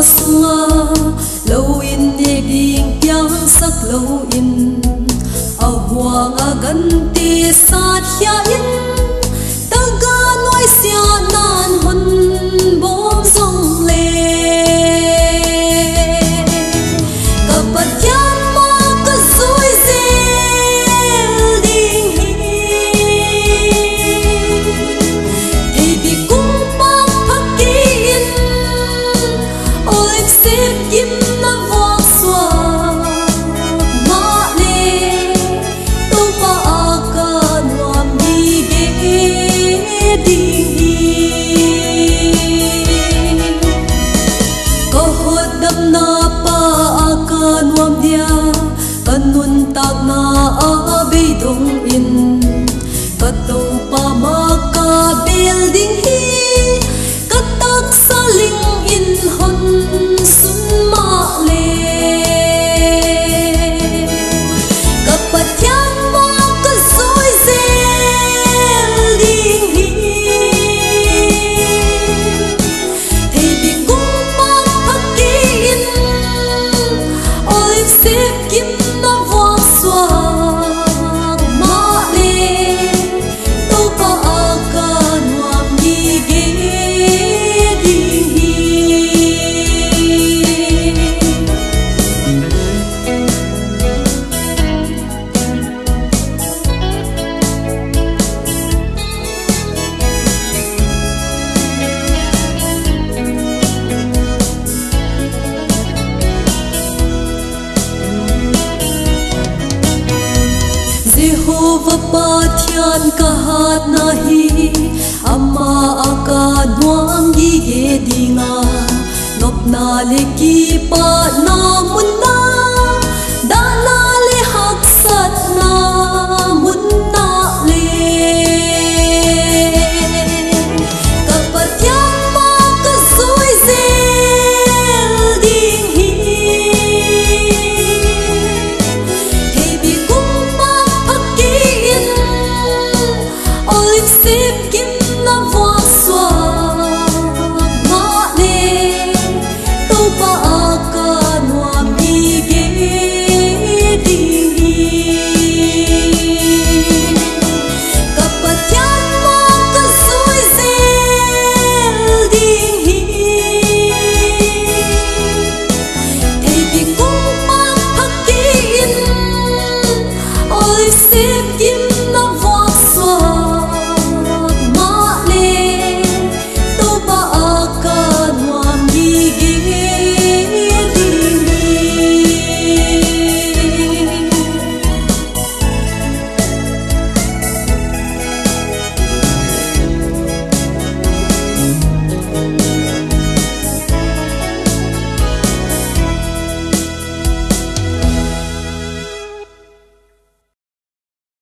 sunga lâu in nhẹ điên piang sắc lâu in a huang a gan ti sát hia in ta ga nói xia nan hon bom song le ka patyan ma ka zui zel ding hi bi kum pa phakin oik sep kim na vok swa ma le to pa aka nuam di ge ding ko hodam na pa aka nuam dia kanun tak na a be dong in kato pa ma ka building hi katak saling in hon sun ma le kapatyan mo ka zoi zel ding hi hey bi kung pa phakin oik sep kim na vok swak ma le to pa aka nuam di ge ding hi Jehovah Pathian kahat nahi ama aka nuam gi ge dinga nop na le ki pa na mun